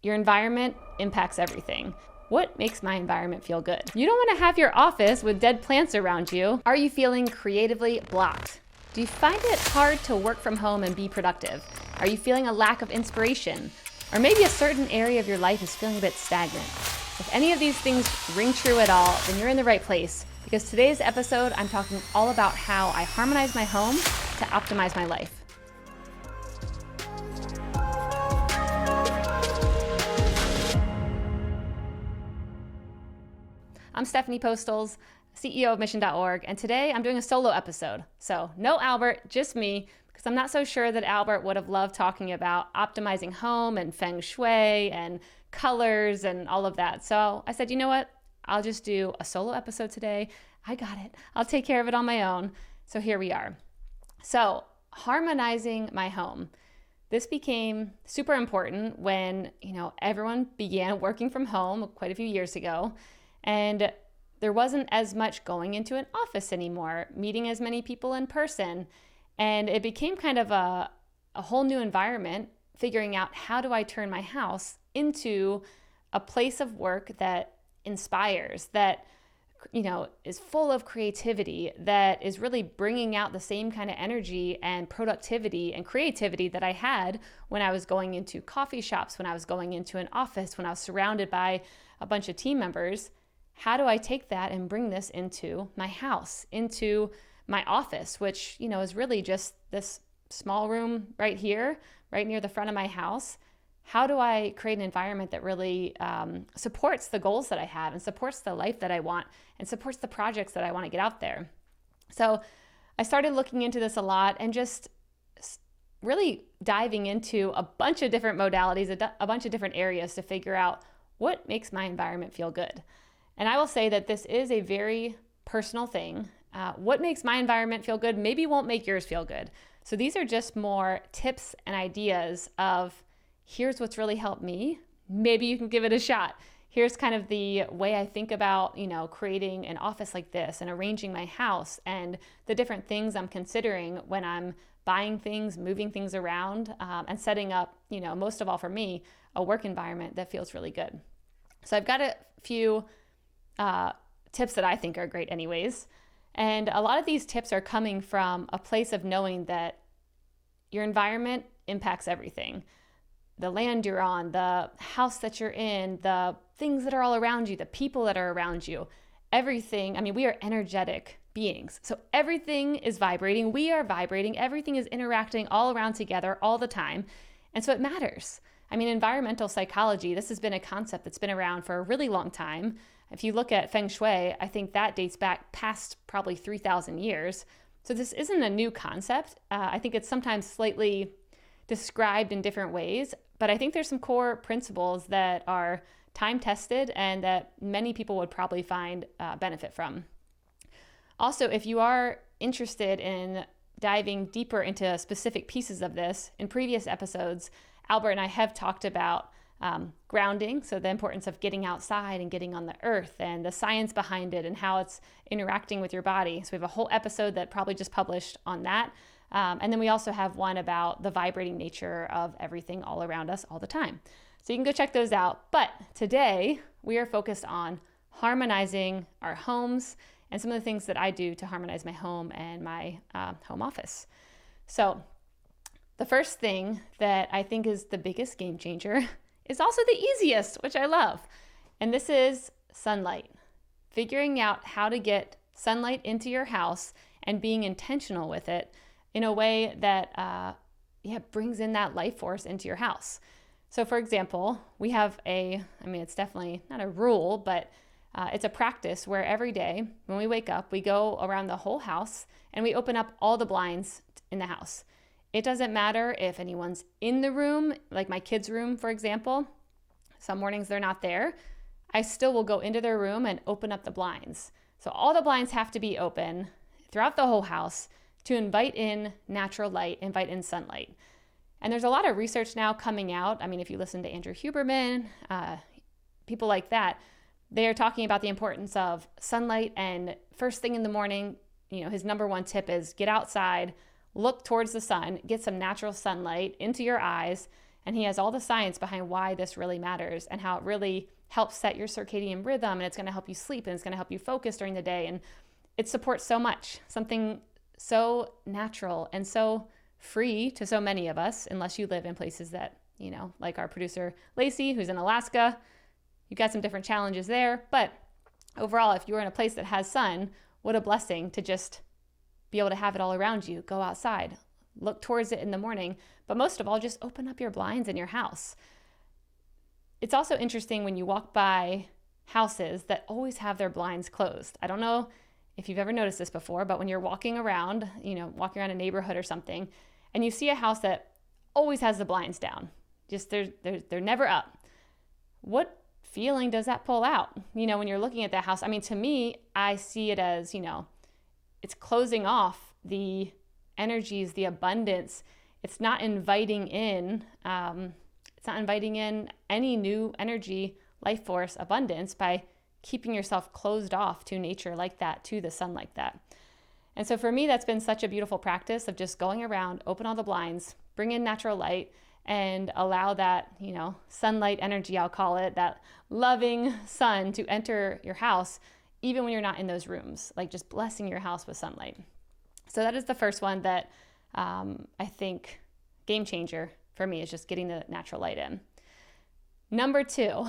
Your environment impacts everything. What makes my environment feel good? You don't want to have your office with dead plants around you. Are you feeling creatively blocked? Do you find it hard to work from home and be productive? Are you feeling a lack of inspiration? Or maybe a certain area of your life is feeling a bit stagnant. If any of these things ring true at all, then you're in the right place, because today's episode, I'm talking all about how I harmonize my home to optimize my life. I'm Stephanie Postles, CEO of Mission.org, and today I'm doing a solo episode. So no Albert, just me, because I'm not so sure that Albert would have loved talking about optimizing home and Feng Shui and colors and all of that. So I said, you know what? I'll just do a solo episode today. I got it. I'll take care of it on my own. So here we are. So harmonizing my home. This became super important when, everyone began working from home quite a few years ago. And there wasn't as much going into an office anymore, meeting as many people in person. And it became kind of a whole new environment, figuring out how do I turn my house into a place of work that inspires, that, is full of creativity, that is really bringing out the same kind of energy and productivity and creativity that I had when I was going into coffee shops, when I was going into an office, when I was surrounded by a bunch of team members. How do I take that and bring this into my house, into my office, which, is really just this small room right here, right near the front of my house? How do I create an environment that really supports the goals that I have and supports the life that I want and supports the projects that I want to get out there? So I started looking into this a lot and just really diving into a bunch of different modalities, a bunch of different areas to figure out what makes my environment feel good. And I will say that this is a very personal thing. What makes my environment feel good maybe won't make yours feel good. So these are just more tips and ideas of here's what's really helped me. Maybe you can give it a shot. Here's kind of the way I think about, creating an office like this and arranging my house and the different things I'm considering when I'm buying things, moving things around, and setting up, most of all for me, a work environment that feels really good. So I've got a few tips that I think are great anyways. And a lot of these tips are coming from a place of knowing that your environment impacts everything. The land you're on, the house that you're in, the things that are all around you, the people that are around you, everything. We are energetic beings. So everything is vibrating. We are vibrating. Everything is interacting all around together all the time. And so it matters. Environmental psychology, this has been a concept that's been around for a really long time. If you look at Feng Shui, I think that dates back past probably 3,000 years. So this isn't a new concept. I think it's sometimes slightly described in different ways, but I think there's some core principles that are time-tested and that many people would probably find benefit from. Also, if you are interested in diving deeper into specific pieces of this, in previous episodes, Albert and I have talked about grounding, so the importance of getting outside and getting on the earth and the science behind it and how it's interacting with your body. So we have a whole episode that probably just published on that. And then we also have one about the vibrating nature of everything all around us all the time. So you can go check those out. But today we are focused on harmonizing our homes and some of the things that I do to harmonize my home and my home office. So the first thing that I think is the biggest game changer is also the easiest, which I love. And this is sunlight. Figuring out how to get sunlight into your house and being intentional with it in a way that brings in that life force into your house. So for example, we have it's definitely not a rule, but it's a practice where every day when we wake up, we go around the whole house and we open up all the blinds in the house. It doesn't matter if anyone's in the room, like my kids' room, for example. Some mornings they're not there. I still will go into their room and open up the blinds. So all the blinds have to be open throughout the whole house to invite in natural light, invite in sunlight. And there's a lot of research now coming out. If you listen to Andrew Huberman, people like that, they are talking about the importance of sunlight. And first thing in the morning, his number one tip is get outside, look towards the sun, get some natural sunlight into your eyes, And he has all the science behind why this really matters and how it really helps set your circadian rhythm, and it's going to help you sleep, and it's going to help you focus during the day. And it supports so much, something so natural and so free to so many of us, unless you live in places that, like our producer Lacey, who's in Alaska. You got some different challenges there. But overall, if you're in a place that has sun, what a blessing to just be able to have it all around you. Go outside, look towards it in the morning, but most of all, just open up your blinds in your house. It's also interesting when you walk by houses that always have their blinds closed. I don't know if you've ever noticed this before, but when you're walking around a neighborhood or something, and you see a house that always has the blinds down, just they're never up. What feeling does that pull out? When you're looking at that house, to me, I see it as, it's closing off the energies, the abundance. It's not inviting in any new energy, life force, abundance by keeping yourself closed off to nature like that, to the sun like that. And so for me, that's been such a beautiful practice of just going around, open all the blinds, bring in natural light, and allow that, sunlight energy, I'll call it, that loving sun to enter your house, even when you're not in those rooms, like just blessing your house with sunlight. So that is the first one that I think game changer for me, is just getting the natural light in. Number 2,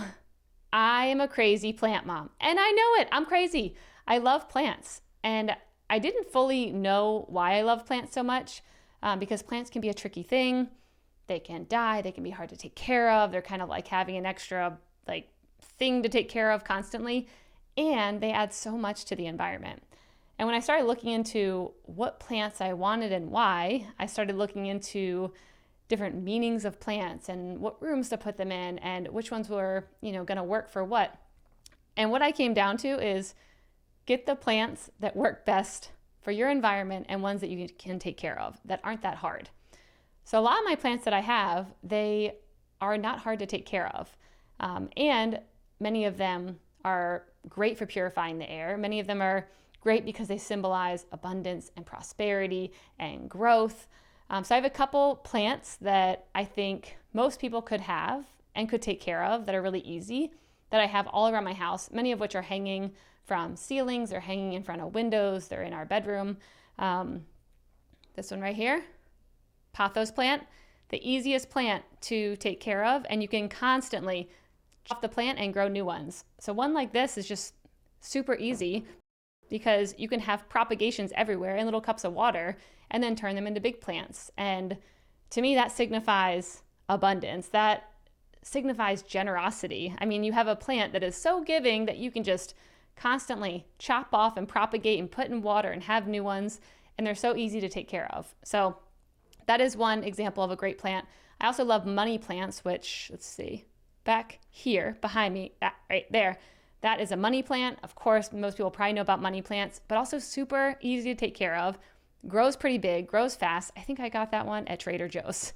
I am a crazy plant mom, and I know it. I'm crazy. I love plants, and I didn't fully know why I love plants so much, because plants can be a tricky thing. They can die. They can be hard to take care of. They're kind of like having an extra thing to take care of constantly, and they add so much to the environment. And when I started looking into what plants I wanted and why, I started looking into different meanings of plants and what rooms to put them in and which ones were, going to work for what. And what I came down to is get the plants that work best for your environment and ones that you can take care of that aren't that hard. So a lot of my plants that I have, they are not hard to take care of. And many of them are great for purifying the air. Many of them are great because they symbolize abundance and prosperity and growth. So I have a couple plants that I think most people could have and could take care of that are really easy, that I have all around my house, many of which are hanging from ceilings or hanging in front of windows. They're in our bedroom. This one right here, pothos plant, the easiest plant to take care of, and you can constantly chop the plant and grow new ones. So one like this is just super easy because you can have propagations everywhere in little cups of water and then turn them into big plants. And to me, that signifies abundance. That signifies generosity. You have a plant that is so giving that you can just constantly chop off and propagate and put in water and have new ones, and they're so easy to take care of. So that is one example of a great plant. I also love money plants, which, let's see, back here behind me, that right there, that is a money plant. Of course, most people probably know about money plants, but also super easy to take care of, grows pretty big, grows fast. I think I got that one at Trader Joe's.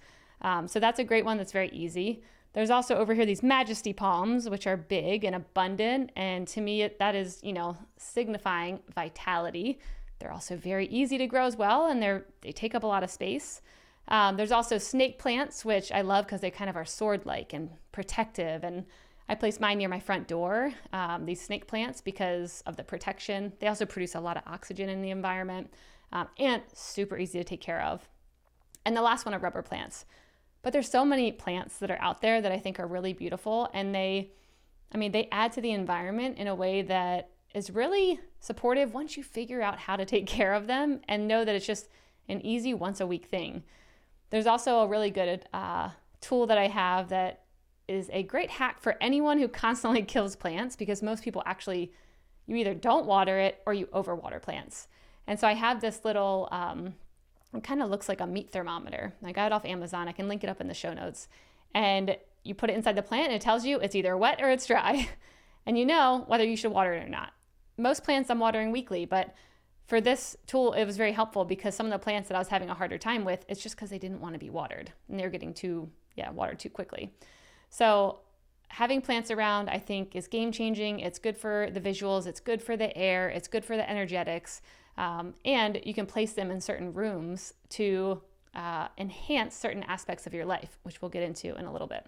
So that's a great one that's very easy. There's also over here these majesty palms, which are big and abundant. And to me, that is, signifying vitality. They're also very easy to grow as well, and they take up a lot of space. There's also snake plants, which I love because they kind of are sword-like and protective. And I place mine near my front door, these snake plants, because of the protection. They also produce a lot of oxygen in the environment, and super easy to take care of. And the last one are rubber plants. But there's so many plants that are out there that I think are really beautiful, and they add to the environment in a way that is really supportive once you figure out how to take care of them and know that it's just an easy once a week thing. There's also a really good tool that I have that is a great hack for anyone who constantly kills plants, because most people actually, you either don't water it or you overwater plants. And so I have this little, it kind of looks like a meat thermometer. I got it off Amazon. I can link it up in the show notes. And you put it inside the plant and it tells you it's either wet or it's dry. And you know whether you should water it or not. Most plants I'm watering weekly, but for this tool, it was very helpful because some of the plants that I was having a harder time with, it's just because they didn't want to be watered and they're getting watered too quickly. So having plants around, I think, is game changing. It's good for the visuals. It's good for the air. It's good for the energetics. And you can place them in certain rooms to enhance certain aspects of your life, which we'll get into in a little bit.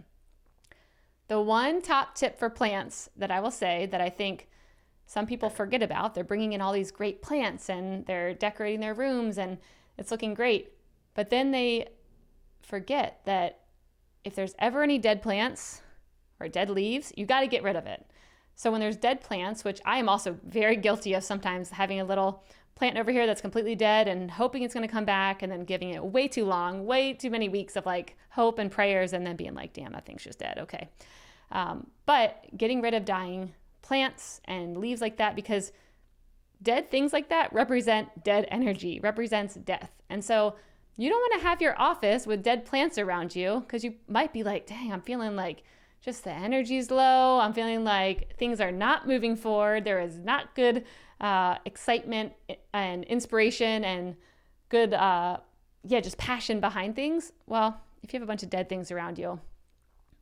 The one top tip for plants that I will say that I think some people forget about, they're bringing in all these great plants and they're decorating their rooms and it's looking great, but then they forget that if there's ever any dead plants or dead leaves, you got to get rid of it. So when there's dead plants, which I am also very guilty of sometimes, having a little plant over here that's completely dead and hoping it's going to come back and then giving it way too long, way too many weeks of like hope and prayers and then being like, damn, that thing's just dead. Okay. But getting rid of dying plants and leaves like that, because dead things like that represent dead energy, represents death. And so you don't want to have your office with dead plants around you, because you might be like, dang, I'm feeling like just the energy's low. I'm feeling like things are not moving forward. There is not good excitement and inspiration and good, just passion behind things. Well, if you have a bunch of dead things around you,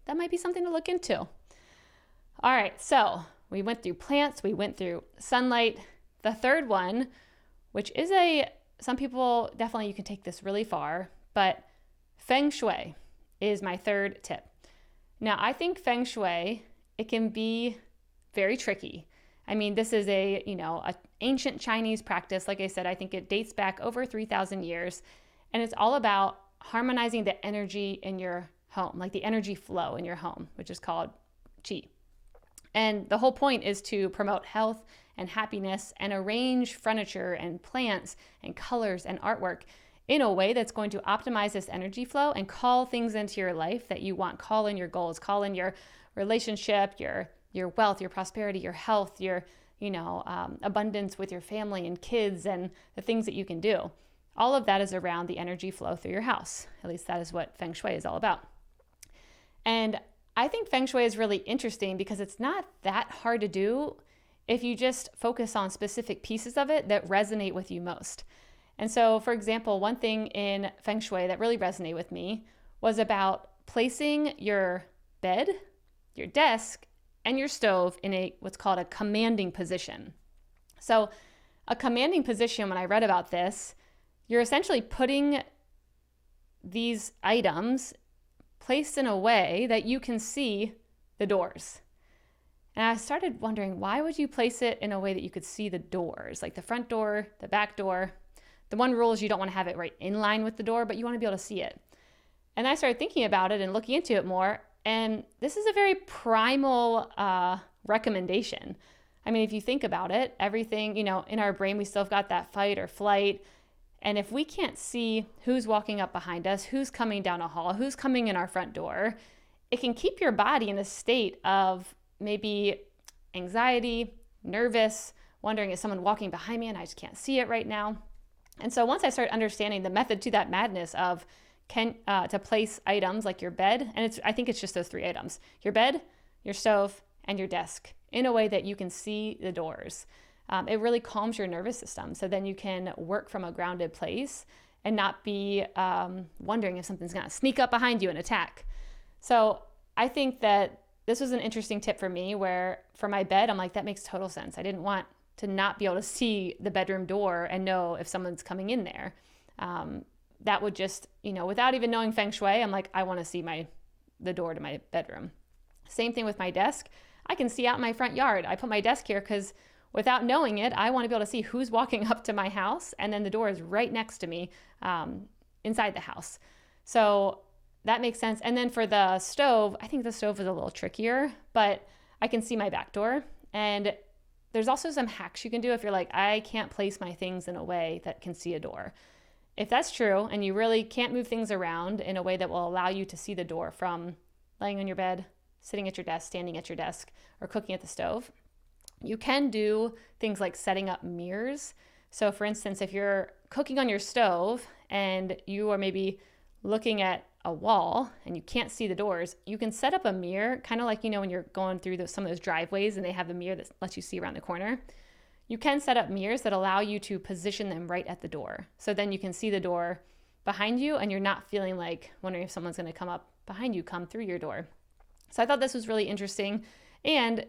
that might be something to look into. All right, so we went through plants, we went through sunlight. The third one, which is some people definitely, you can take this really far, but Feng Shui is my third tip. Now, I think Feng Shui, it can be very tricky. I mean, this is a ancient Chinese practice. Like I said, I think it dates back over 3,000 years, and it's all about harmonizing the energy in your home, like the energy flow in your home, which is called qi. And the whole point is to promote health and happiness and arrange furniture and plants and colors and artwork in a way that's going to optimize this energy flow and call things into your life that you want. Call in your goals, call in your relationship, your wealth, your prosperity, your health, your abundance with your family and kids and the things that you can do. All of that is around the energy flow through your house. At least that is what Feng Shui is all about. And I think Feng Shui is really interesting because it's not that hard to do if you just focus on specific pieces of it that resonate with you most. And so, for example, one thing in Feng Shui that really resonated with me was about placing your bed, your desk, and your stove in what's called a commanding position. So a commanding position, when I read about this, you're essentially putting these items placed in a way that you can see the doors. And I started wondering, why would you place it in a way that you could see the doors, like the front door, the back door? The one rule is you don't want to have it right in line with the door, but you want to be able to see it. And I started thinking about it and looking into it more, and this is a very primal recommendation. I mean, if you think about it, everything, in our brain, we still have got that fight or flight. And if we can't see who's walking up behind us, who's coming down a hall, who's coming in our front door, it can keep your body in a state of maybe anxiety, nervous, wondering, is someone walking behind me and I just can't see it right now? And so once I started understanding the method to that madness of to place items like your bed, and I think it's just those three items, your bed, your stove, and your desk, in a way that you can see the doors. It really calms your nervous system. So then you can work from a grounded place and not be wondering if something's going to sneak up behind you and attack. So I think that this was an interesting tip for me, where for my bed, I'm like, that makes total sense. I didn't want to not be able to see the bedroom door and know if someone's coming in there. That would just, without even knowing Feng Shui, I'm like, I want to see the door to my bedroom. Same thing with my desk. I can see out in my front yard. I put my desk here because without knowing it, I want to be able to see who's walking up to my house, and then the door is right next to me inside the house. So that makes sense. And then for the stove, I think the stove is a little trickier, but I can see my back door. And there's also some hacks you can do if you're like, I can't place my things in a way that can see a door. If that's true, and you really can't move things around in a way that will allow you to see the door from laying on your bed, sitting at your desk, standing at your desk, or cooking at the stove, you can do things like setting up mirrors. So for instance, if you're cooking on your stove and you are maybe looking at a wall and you can't see the doors, you can set up a mirror, kind of like, when you're going through some of those driveways and they have a mirror that lets you see around the corner. You can set up mirrors that allow you to position them right at the door. So then you can see the door behind you and you're not feeling like wondering if someone's going to come up behind you, come through your door. So I thought this was really interesting. And,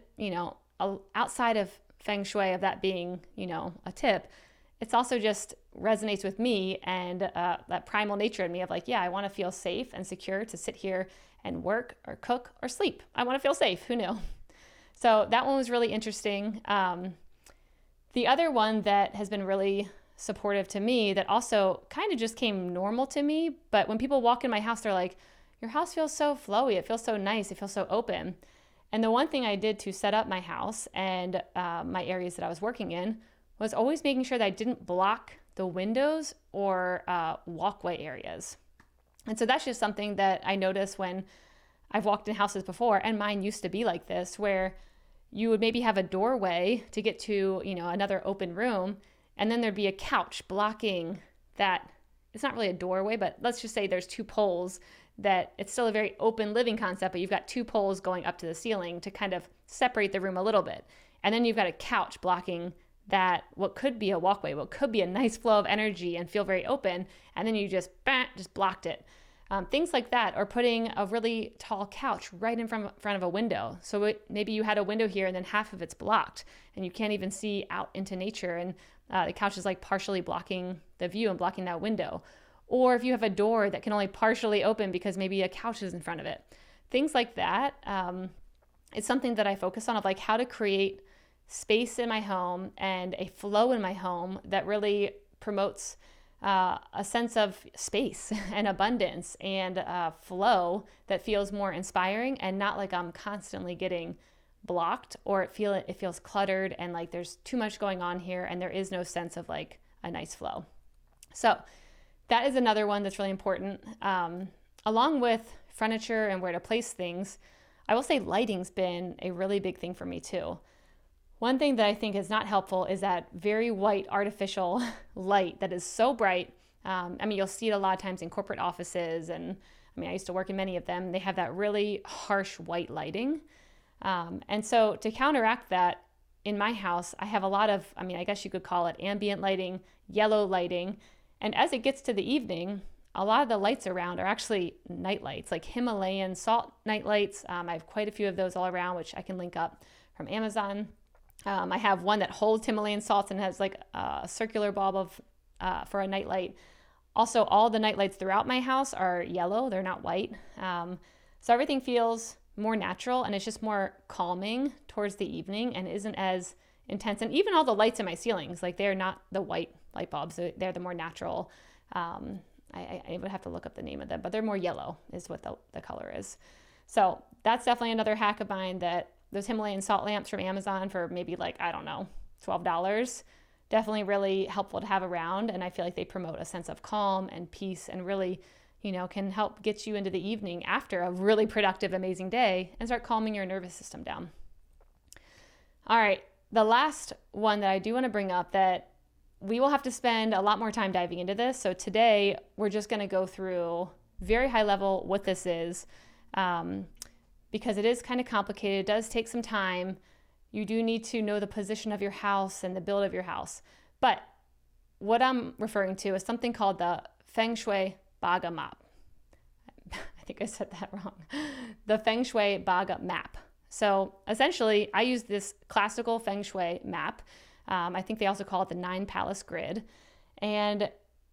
outside of Feng Shui, of that being, a tip, it's also just resonates with me and that primal nature in me of like, yeah, I want to feel safe and secure to sit here and work or cook or sleep. I want to feel safe. Who knew? So that one was really interesting. The other one that has been really supportive to me that also kind of just came normal to me, but when people walk in my house, they're like, your house feels so flowy. It feels so nice. It feels so open. And the one thing I did to set up my house and my areas that I was working in was always making sure that I didn't block the windows or walkway areas. And so that's just something that I noticed when I've walked in houses before, and mine used to be like this, where you would maybe have a doorway to get to, another open room, and then there'd be a couch blocking that. It's not really a doorway, but let's just say there's two poles that it's still a very open living concept, but you've got two poles going up to the ceiling to kind of separate the room a little bit. And then you've got a couch blocking that what could be a walkway, what could be a nice flow of energy and feel very open, and then you just blocked it. Things like that, or putting a really tall couch right in front of a window. So maybe you had a window here and then half of it's blocked and you can't even see out into nature, and the couch is like partially blocking the view and blocking that window. Or if you have a door that can only partially open because maybe a couch is in front of it. Things like that. It's something that I focus on, of like how to create space in my home and a flow in my home that really promotes a sense of space and abundance and flow that feels more inspiring and not like I'm constantly getting blocked, or it feels cluttered and like there's too much going on here and there is no sense of like a nice flow. So that is another one that's really important. Along with furniture and where to place things, I will say lighting's been a really big thing for me too. One thing that I think is not helpful is that very white artificial light that is so bright. You'll see it a lot of times in corporate offices, and I used to work in many of them. They have that really harsh white lighting. And so to counteract that, in my house, I have a lot of, I guess you could call it ambient lighting, yellow lighting. And as it gets to the evening, a lot of the lights around are actually night lights, like Himalayan salt night lights. I have quite a few of those all around, which I can link up from Amazon. I have one that holds Himalayan salts and has like a circular bulb for a night light. Also, all the night lights throughout my house are yellow. They're not white. So everything feels more natural, and it's just more calming towards the evening and isn't as intense. And even all the lights in my ceilings, like they're not the white light bulbs. They're the more natural. I would have to look up the name of them, but they're more yellow is what the color is. So that's definitely another hack of mine, that those Himalayan salt lamps from Amazon for maybe like, $12, definitely really helpful to have around. And I feel like they promote a sense of calm and peace and really, can help get you into the evening after a really productive, amazing day and start calming your nervous system down. All right. The last one that I do want to bring up, that we will have to spend a lot more time diving into this. So today we're just going to go through very high level what this is, because it is kind of complicated. It does take some time. You do need to know the position of your house and the build of your house. But what I'm referring to is something called the Feng Shui Baga map. I think I said that wrong. The Feng Shui Baga map. So essentially, I use this classical Feng Shui map. I think they also call it the 9 Palace Grid. And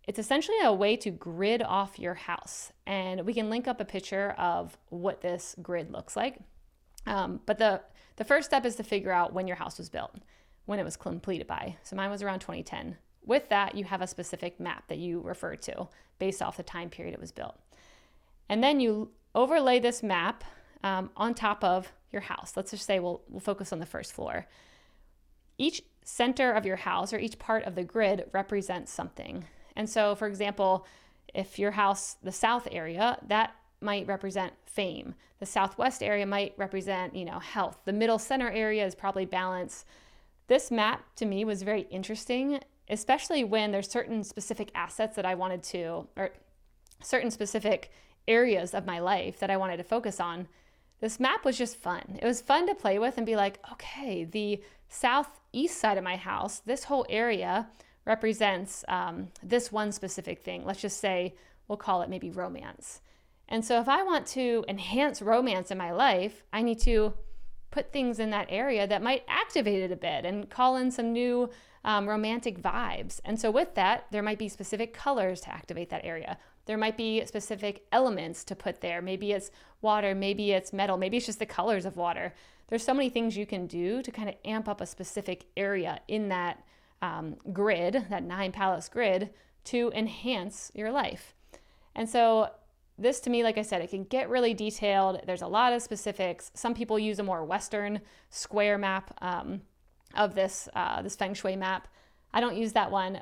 it's essentially a way to grid off your house. And we can link up a picture of what this grid looks like. But the first step is to figure out when your house was built, when it was completed by. So mine was around 2010. With that, you have a specific map that you refer to based off the time period it was built. And then you overlay this map on top of your house. Let's just say we'll focus on the first floor. Each center of your house, or each part of the grid, represents something. And so, for example, if your house, the south area, that might represent fame. The southwest area might represent, health. The middle center area is probably balance. This map to me was very interesting, especially when there's certain specific assets that I wanted to, or certain specific areas of my life that I wanted to focus on. This map was just fun. It was fun to play with and be like, okay, the southeast side of my house, this whole area represents this one specific thing. Let's just say we'll call it maybe romance. And so if I want to enhance romance in my life, I need to put things in that area that might activate it a bit and call in some new romantic vibes. And so with that, there might be specific colors to activate that area. There might be specific elements to put there. Maybe it's water, maybe it's metal, maybe it's just the colors of water. There's so many things you can do to kind of amp up a specific area in that grid, that 9 palace grid, to enhance your life. And so this, to me, like I said, it can get really detailed. There's a lot of specifics. Some people use a more Western square map of this Feng Shui map. I don't use that one.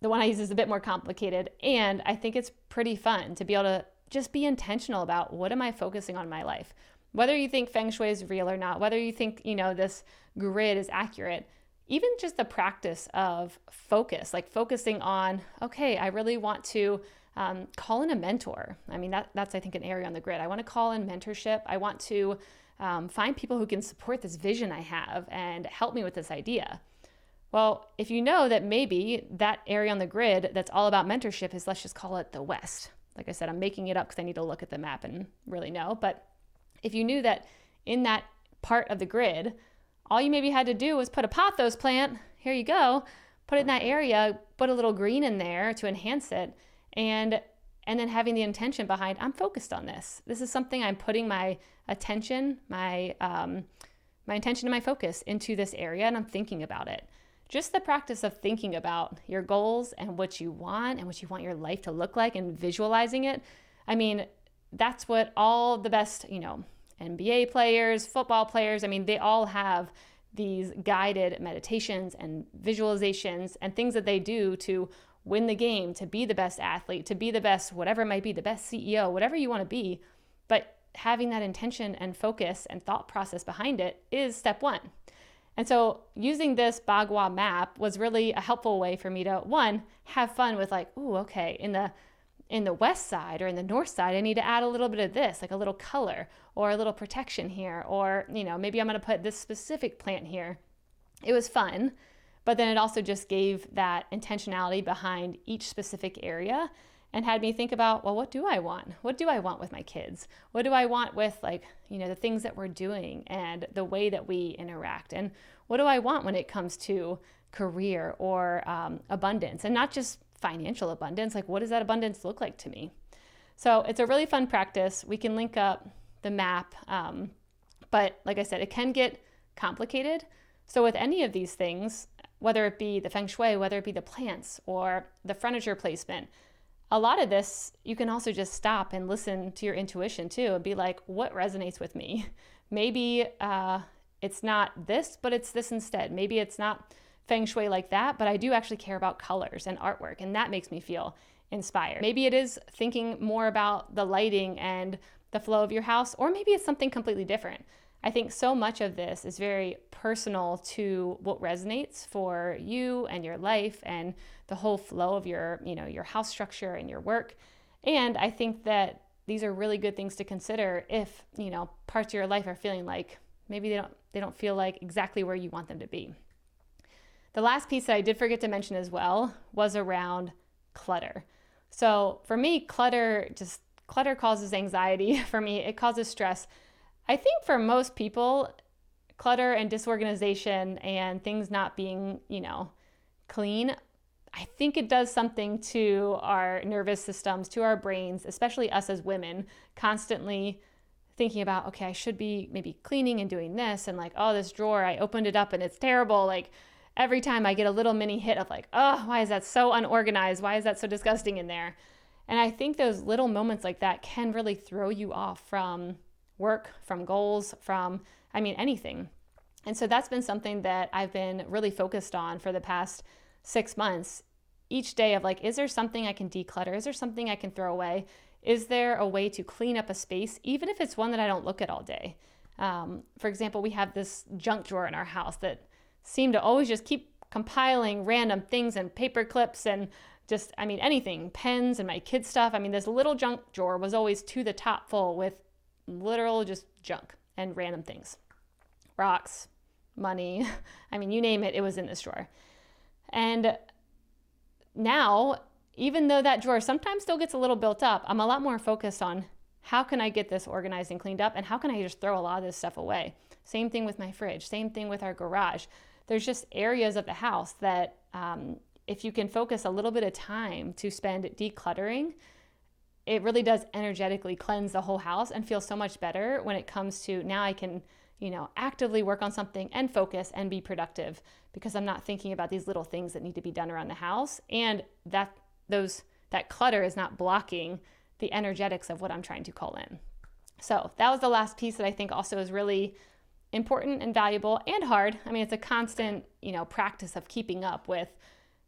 The one I use is a bit more complicated, and I think it's pretty fun to be able to just be intentional about what am I focusing on in my life. Whether you think Feng Shui is real or not, whether you think, this grid is accurate, even just the practice of focus, like focusing on, okay, I really want to call in a mentor. I mean, that's, I think, an area on the grid. I want to call in mentorship. I want to find people who can support this vision I have and help me with this idea. Well, if you know that maybe that area on the grid that's all about mentorship is, let's just call it the West. Like I said, I'm making it up because I need to look at the map and really know. But if you knew that in that part of the grid, all you maybe had to do was put a pothos plant, here you go, put it in that area, put a little green in there to enhance it, and then having the intention behind, I'm focused on this. This is something I'm putting my attention, my intention and my focus into this area, and I'm thinking about it. Just the practice of thinking about your goals and what you want your life to look like and visualizing it. I mean, that's what all the best, NBA players, football players, I mean, they all have these guided meditations and visualizations and things that they do to win the game, to be the best athlete, to be the best, whatever it might be, the best CEO, whatever you want to be. But having that intention and focus and thought process behind it is step one. And so using this Baga map was really a helpful way for me to, one, have fun with like, ooh, okay, in the west side or in the north side, I need to add a little bit of this, like a little color or a little protection here, or, maybe I'm going to put this specific plant here. It was fun, but then it also just gave that intentionality behind each specific area and had me think about, well, what do I want? What do I want with my kids? What do I want with the things that we're doing and the way that we interact? And what do I want when it comes to career or abundance? And not just financial abundance, like what does that abundance look like to me? So it's a really fun practice. We can link up the map, but like I said, it can get complicated. So with any of these things, whether it be the Feng Shui, whether it be the plants or the furniture placement, a lot of this, you can also just stop and listen to your intuition too and be like, what resonates with me? Maybe it's not this, but it's this instead. Maybe it's not Feng Shui like that, but I do actually care about colors and artwork, and that makes me feel inspired. Maybe it is thinking more about the lighting and the flow of your house, or maybe it's something completely different. I think so much of this is very personal to what resonates for you and your life and the whole flow of your house structure and your work. And I think that these are really good things to consider if, parts of your life are feeling like maybe they don't feel like exactly where you want them to be. The last piece that I did forget to mention as well was around clutter. So for me, clutter causes anxiety. For me, it causes stress. I think for most people, clutter and disorganization and things not being, clean, I think it does something to our nervous systems, to our brains, especially us as women, constantly thinking about, okay, I should be maybe cleaning and doing this, and like, oh, this drawer, I opened it up and it's terrible. Like every time I get a little mini hit of like, oh, why is that so unorganized? Why is that so disgusting in there? And I think those little moments like that can really throw you off from work, from goals, from, anything. And so that's been something that I've been really focused on for the past 6 months. Each day of like, is there something I can declutter? Is there something I can throw away? Is there a way to clean up a space, even if it's one that I don't look at all day? For example, we have this junk drawer in our house that seemed to always just keep compiling random things and paper clips and just, anything, pens and my kids' stuff. This little junk drawer was always to the top full with literal just junk and random things. Rocks, money, you name it, it was in this drawer. And now, even though that drawer sometimes still gets a little built up, I'm a lot more focused on how can I get this organized and cleaned up, and how can I just throw a lot of this stuff away? Same thing with my fridge, same thing with our garage. there's just areas of the house that if you can focus a little bit of time to spend decluttering, it really does energetically cleanse the whole house and feel so much better when it comes to now I can, actively work on something and focus and be productive because I'm not thinking about these little things that need to be done around the house, and that clutter is not blocking the energetics of what I'm trying to call in. So that was the last piece that I think also is really important and valuable and hard. I mean, it's a constant, practice of keeping up with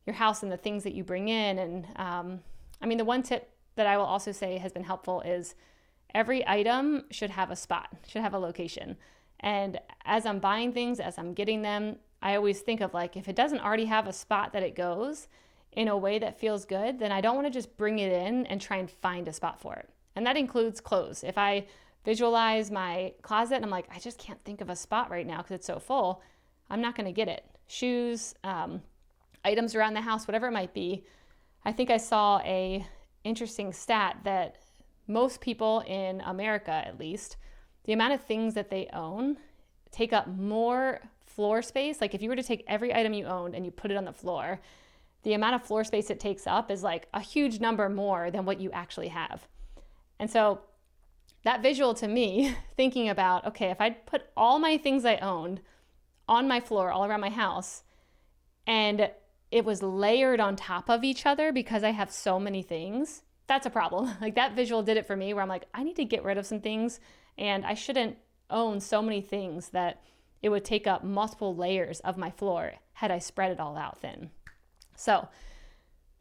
your house and the things that you bring in. And the one tip that I will also say has been helpful is every item should have a spot, should have a location. And as I'm buying things, as I'm getting them, I always think of like, if it doesn't already have a spot that it goes in a way that feels good, then I don't want to just bring it in and try and find a spot for it. And that includes clothes. If I visualize my closet and I'm like, I just can't think of a spot right now because it's so full, I'm not going to get it. Shoes, items around the house, whatever it might be. I think I saw a interesting stat that most people in America, at least, the amount of things that they own take up more floor space. Like if you were to take every item you owned and you put it on the floor, the amount of floor space it takes up is like a huge number more than what you actually have. And so that visual to me, thinking about, okay, if I put all my things I owned on my floor all around my house and it was layered on top of each other because I have so many things, that's a problem. Like that visual did it for me where I'm like, I need to get rid of some things and I shouldn't own so many things that it would take up multiple layers of my floor had I spread it all out thin. So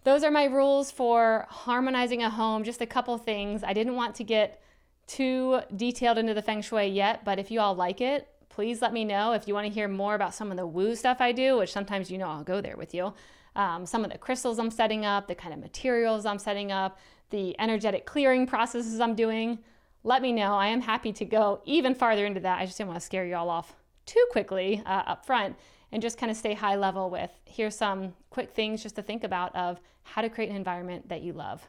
those are my rules for harmonizing a home. Just a couple things. I didn't want to get too detailed into the Feng Shui yet, but if you all like it, please let me know. If you want to hear more about some of the woo stuff I do, which sometimes I'll go there with you, some of the crystals I'm setting up, the kind of materials I'm setting up, the energetic clearing processes I'm doing, let me know. I am happy to go even farther into that. I just didn't want to scare you all off too quickly up front, and just kind of stay high level with here's some quick things just to think about of how to create an environment that you love.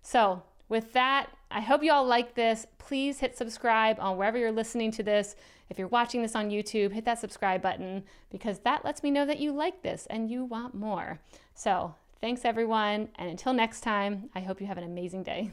So with that, I hope you all like this. Please hit subscribe on wherever you're listening to this. If you're watching this on YouTube, hit that subscribe button because that lets me know that you like this and you want more. So thanks everyone. And until next time, I hope you have an amazing day.